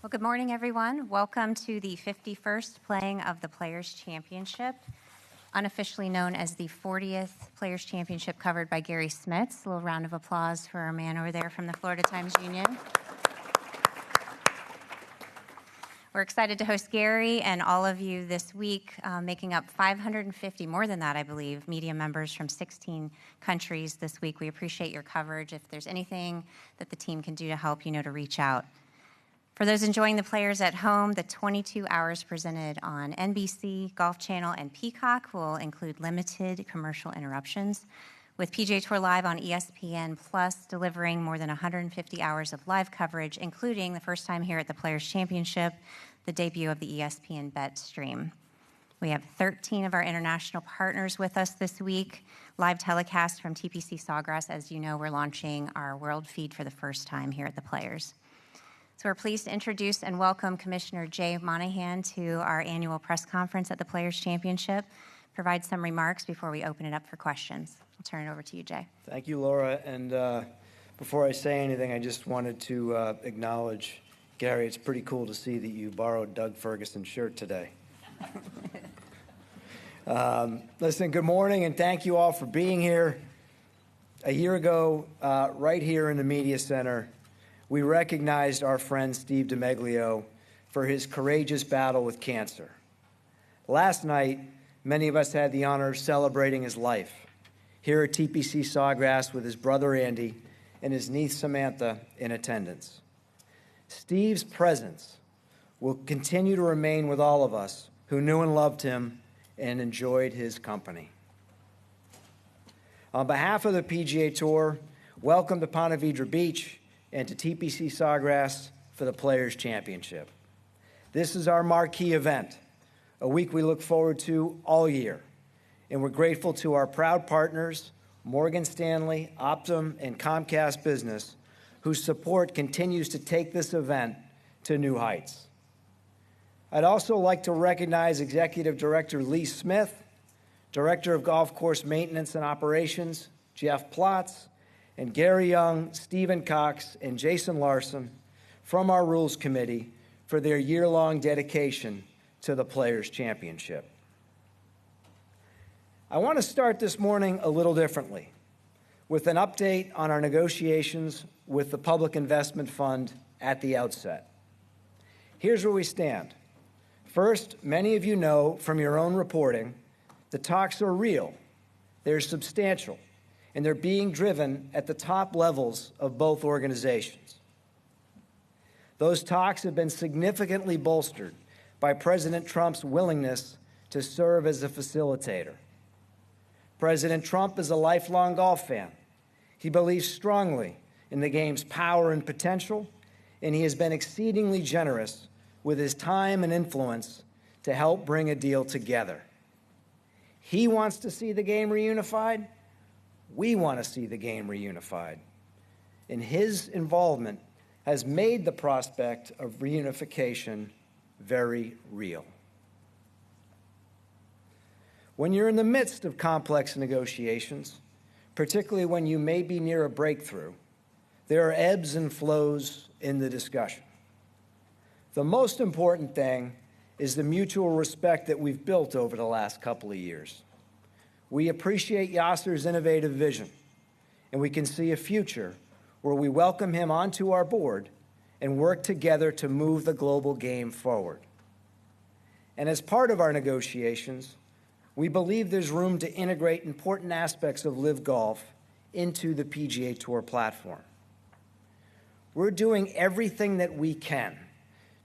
Well, good morning, everyone. Welcome to the 51st playing of the Players' Championship, unofficially known as the 40th Players' Championship, covered by Gary Smits. A little round of applause for our man over there from the Florida Times-Union. We're excited to host Gary and all of you this week, making up 550, more than that, I believe, media members from 16 countries this week. We appreciate your coverage. If there's anything that the team can do to help, you know to reach out. For those enjoying the Players at home, the 22 hours presented on NBC, Golf Channel, and Peacock will include limited commercial interruptions, with PGA Tour Live on ESPN Plus delivering more than 150 hours of live coverage, including the first time here at the Players' Championship, the debut of the ESPN Bet stream. We have 13 of our international partners with us this week. Live telecast from TPC Sawgrass. As you know, we're launching our world feed for the first time here at the Players. So we're pleased to introduce and welcome Commissioner Jay Monahan to our annual press conference at the Players' Championship. Provide some remarks before we open it up for questions. I'll turn it over to you, Jay. Thank you, Laura. And before I say anything, I just wanted to acknowledge, Gary, it's pretty cool to see that you borrowed Doug Ferguson's shirt today. Listen, good morning, and thank you all for being here. A year ago, right here in the Media Center, we recognized our friend Steve DiMeglio for his courageous battle with cancer. Last night, many of us had the honor of celebrating his life here at TPC Sawgrass with his brother Andy and his niece Samantha in attendance. Steve's presence will continue to remain with all of us who knew and loved him and enjoyed his company. On behalf of the PGA Tour, welcome to Ponte Vedra Beach and to TPC Sawgrass for the Players' Championship. This is our marquee event, a week we look forward to all year, and we're grateful to our proud partners, Morgan Stanley, Optum, and Comcast Business, whose support continues to take this event to new heights. I'd also like to recognize Executive Director Lee Smith, Director of Golf Course Maintenance and Operations, Jeff Plotz, and Gary Young, Stephen Cox, and Jason Larson from our Rules Committee for their year-long dedication to the Players' Championship. I want to start this morning a little differently, with an update on our negotiations with the Public Investment Fund at the outset. Here's where we stand. First, many of you know from your own reporting, the talks are real, they're substantial, and they're being driven at the top levels of both organizations. Those talks have been significantly bolstered by President Trump's willingness to serve as a facilitator. President Trump is a lifelong golf fan. He believes strongly in the game's power and potential, and he has been exceedingly generous with his time and influence to help bring a deal together. He wants to see the game reunified. We want to see the game reunified. And his involvement has made the prospect of reunification very real. When you're in the midst of complex negotiations, particularly when you may be near a breakthrough, there are ebbs and flows in the discussion. The most important thing is the mutual respect that we've built over the last couple of years. We appreciate Yasser's innovative vision, and we can see a future where we welcome him onto our board and work together to move the global game forward. And as part of our negotiations, we believe there's room to integrate important aspects of LIV Golf into the PGA Tour platform. We're doing everything that we can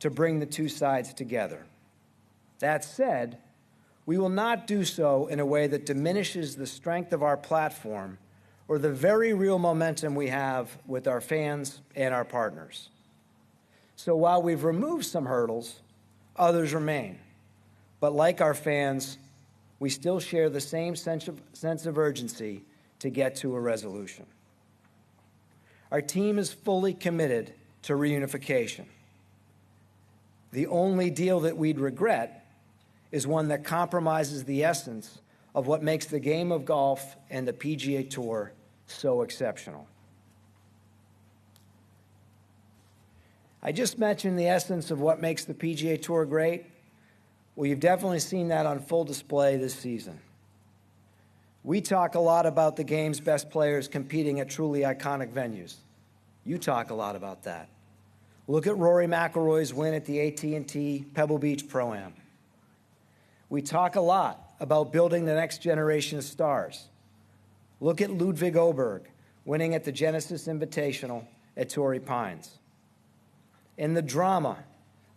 to bring the two sides together. That said, we will not do so in a way that diminishes the strength of our platform or the very real momentum we have with our fans and our partners. So while we've removed some hurdles, others remain. But like our fans, we still share the same sense of urgency to get to a resolution. Our team is fully committed to reunification. The only deal that we'd regret is one that compromises the essence of what makes the game of golf and the PGA Tour so exceptional. I just mentioned the essence of what makes the PGA Tour great. Well, you've definitely seen that on full display this season. We talk a lot about the game's best players competing at truly iconic venues. You talk a lot about that. Look at Rory McIlroy's win at the AT&T Pebble Beach Pro-Am. We talk a lot about building the next generation of stars. Look at Ludwig Oberg winning at the Genesis Invitational at Torrey Pines. And the drama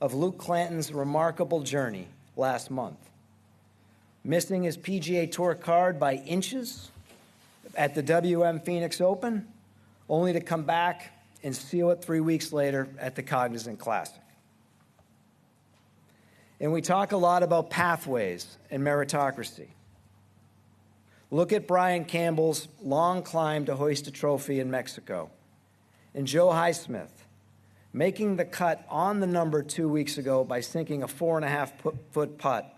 of Luke Clanton's remarkable journey last month, missing his PGA Tour card by inches at the WM Phoenix Open, only to come back and seal it 3 weeks later at the Cognizant Classic. And we talk a lot about pathways and meritocracy. Look at Brian Campbell's long climb to hoist a trophy in Mexico, and Joe Highsmith making the cut on the number 2 weeks ago by sinking a 4.5-foot putt,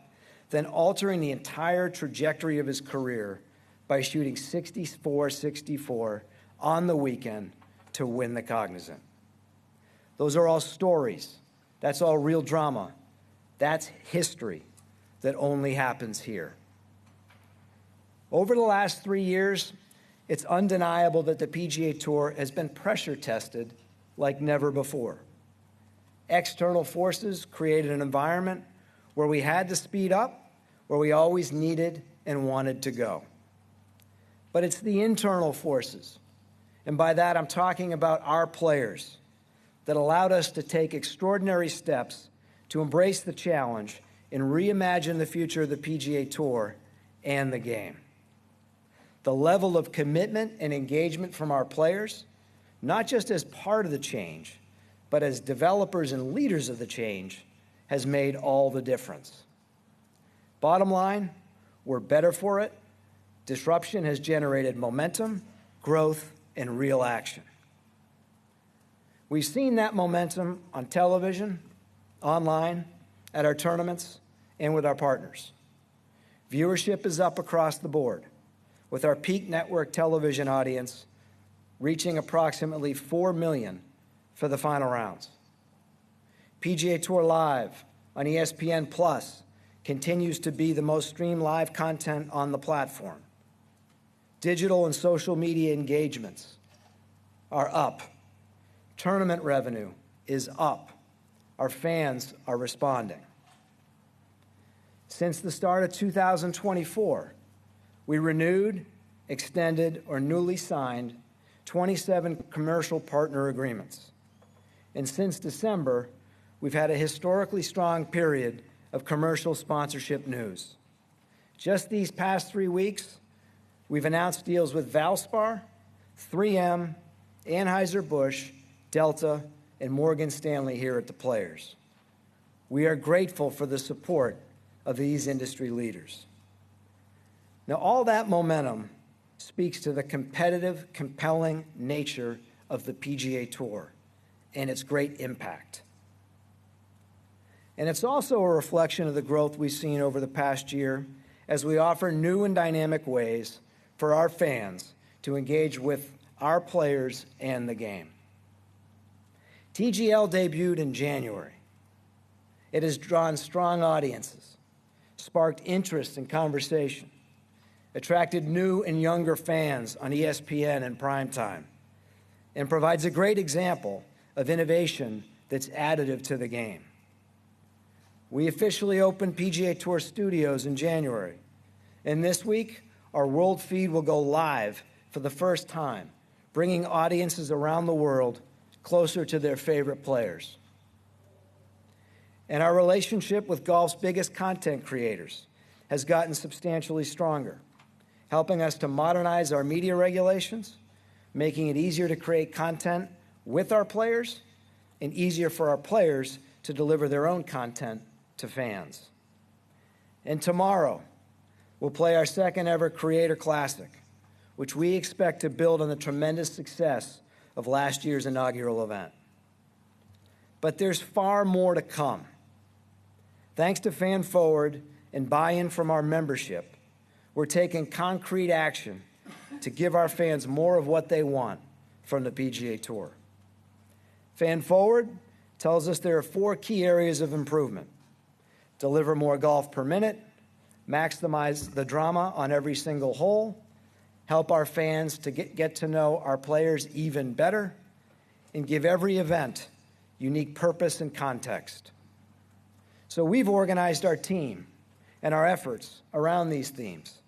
then altering the entire trajectory of his career by shooting 64-64 on the weekend to win the Cognizant. Those are all stories. That's all real drama. That's history that only happens here. Over the last 3 years, it's undeniable that the PGA Tour has been pressure tested like never before. External forces created an environment where we had to speed up, where we always needed and wanted to go. But it's the internal forces, and by that I'm talking about our players, that allowed us to take extraordinary steps to embrace the challenge and reimagine the future of the PGA Tour and the game. The level of commitment and engagement from our players, not just as part of the change, but as developers and leaders of the change, has made all the difference. Bottom line, we're better for it. Disruption has generated momentum, growth, and real action. We've seen that momentum on television, online, at our tournaments, and with our partners. Viewership is up across the board, with our peak network television audience reaching approximately 4 million for the final rounds. PGA Tour Live on ESPN Plus continues to be the most streamed live content on the platform. Digital and social media engagements are up. Tournament revenue is up. Our fans are responding. Since the start of 2024, we renewed, extended, or newly signed 27 commercial partner agreements. And since December, we've had a historically strong period of commercial sponsorship news. Just these past 3 weeks, we've announced deals with Valspar, 3M, Anheuser-Busch, Delta, and Morgan Stanley here at the Players. We are grateful for the support of these industry leaders. Now, all that momentum speaks to the competitive, compelling nature of the PGA Tour and its great impact. And it's also a reflection of the growth we've seen over the past year as we offer new and dynamic ways for our fans to engage with our players and the game. TGL debuted in January. It has drawn strong audiences, sparked interest and conversation, attracted new and younger fans on ESPN and primetime, and provides a great example of innovation that's additive to the game. We officially opened PGA Tour Studios in January, and this week, our world feed will go live for the first time, bringing audiences around the world closer to their favorite players. And our relationship with golf's biggest content creators has gotten substantially stronger, helping us to modernize our media regulations, making it easier to create content with our players and easier for our players to deliver their own content to fans. And tomorrow, we'll play our second ever Creator Classic, which we expect to build on the tremendous success of last year's inaugural event. But there's far more to come. Thanks to Fan Forward and buy-in from our membership, we're taking concrete action to give our fans more of what they want from the PGA Tour. Fan Forward tells us there are 4 key areas of improvement: deliver more golf per minute, maximize the drama on every single hole, help our fans to get to know our players even better, and give every event unique purpose and context. So we've organized our team and our efforts around these themes,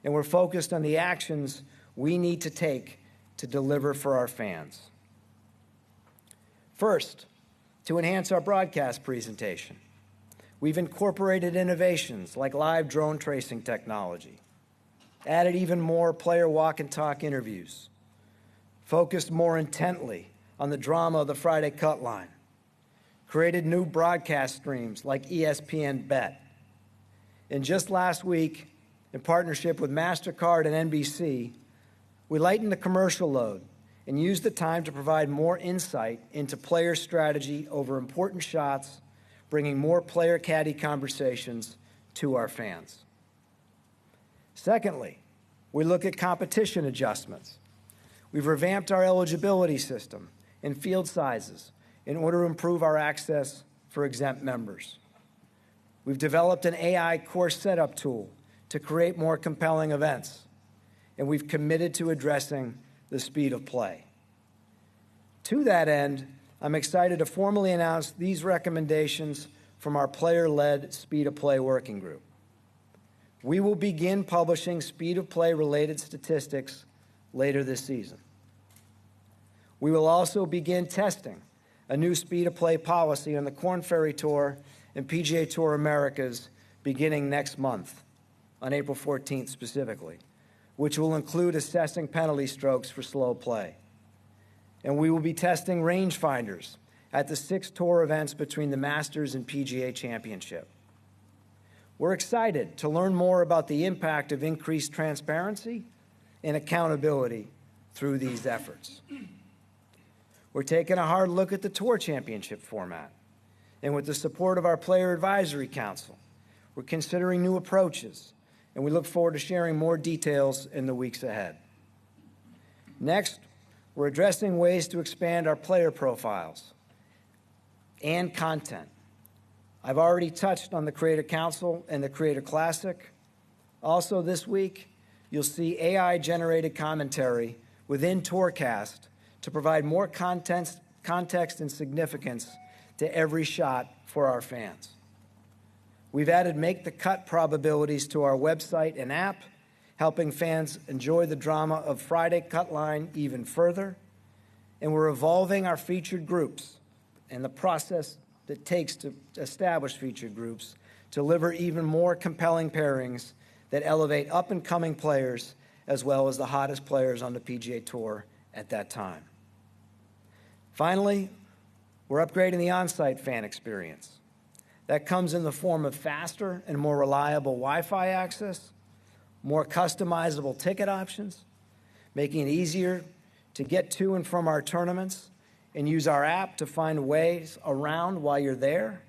and we're focused on the actions we need to take to deliver for our fans. First, to enhance our broadcast presentation, we've incorporated innovations like live drone tracing technology, added even more player walk and talk interviews, focused more intently on the drama of the Friday cut line, created new broadcast streams like ESPN Bet. And just last week, in partnership with MasterCard and NBC, we lightened the commercial load and used the time to provide more insight into player strategy over important shots, bringing more player-caddy conversations to our fans. Secondly, we look at competition adjustments. We've revamped our eligibility system and field sizes in order to improve our access for exempt members. We've developed an AI course setup tool to create more compelling events, and we've committed to addressing the speed of play. To that end, I'm excited to formally announce these recommendations from our player-led Speed of Play Working Group. We will begin publishing speed of play-related statistics later this season. We will also begin testing a new speed of play policy on the Korn Ferry Tour and PGA Tour Americas beginning next month, on April 14th specifically, which will include assessing penalty strokes for slow play. And we will be testing rangefinders at the 6 tour events between the Masters and PGA Championship. We're excited to learn more about the impact of increased transparency and accountability through these efforts. We're taking a hard look at the Tour Championship format, and with the support of our Player Advisory Council, we're considering new approaches, and we look forward to sharing more details in the weeks ahead. Next, we're addressing ways to expand our player profiles and content. I've already touched on the Creator Council and the Creator Classic. Also this week, you'll see AI-generated commentary within TourCast to provide more context and significance to every shot for our fans. We've added make-the-cut probabilities to our website and app, helping fans enjoy the drama of Friday cut line even further. And we're evolving our featured groups and the process that takes to establish featured groups to deliver even more compelling pairings that elevate up-and-coming players as well as the hottest players on the PGA Tour at that time. Finally, we're upgrading the on-site fan experience. That comes in the form of faster and more reliable Wi-Fi access, more customizable ticket options, making it easier to get to and from our tournaments and use our app to find ways around while you're there.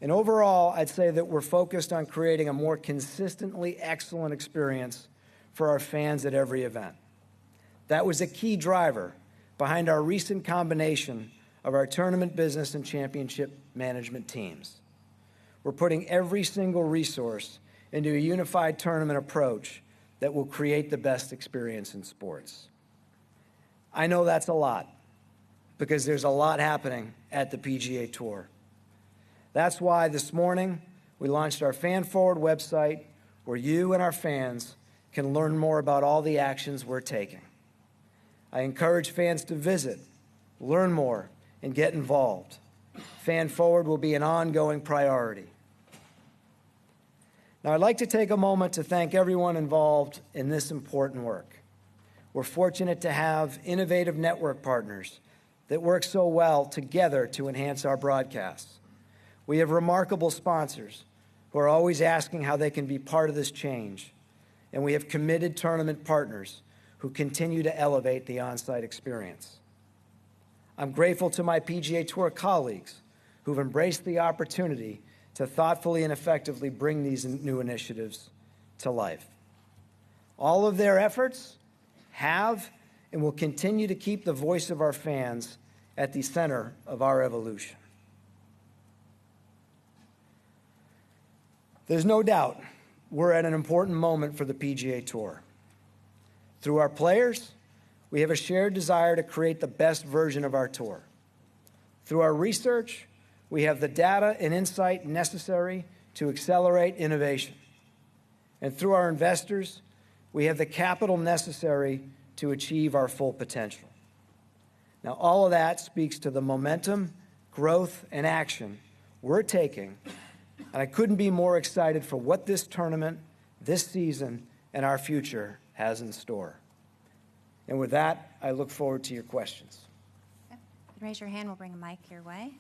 And overall, I'd say that we're focused on creating a more consistently excellent experience for our fans at every event. That was a key driver behind our recent combination of our tournament business and championship management teams. We're putting every single resource into a unified tournament approach that will create the best experience in sports. I know that's a lot, because there's a lot happening at the PGA Tour. That's why this morning we launched our Fan Forward website, where you and our fans can learn more about all the actions we're taking. I encourage fans to visit, learn more, and get involved. Fan Forward will be an ongoing priority. Now, I'd like to take a moment to thank everyone involved in this important work. We're fortunate to have innovative network partners that work so well together to enhance our broadcasts. We have remarkable sponsors who are always asking how they can be part of this change. And we have committed tournament partners who continue to elevate the on-site experience. I'm grateful to my PGA Tour colleagues who've embraced the opportunity to thoughtfully and effectively bring these new initiatives to life. All of their efforts have and will continue to keep the voice of our fans at the center of our evolution. There's no doubt we're at an important moment for the PGA Tour. Through our players, we have a shared desire to create the best version of our tour. Through our research, we have the data and insight necessary to accelerate innovation. And through our investors, we have the capital necessary to achieve our full potential. Now, all of that speaks to the momentum, growth, and action we're taking, and I couldn't be more excited for what this tournament, this season, and our future has in store. And with that, I look forward to your questions. Raise your hand, we'll bring a mic your way.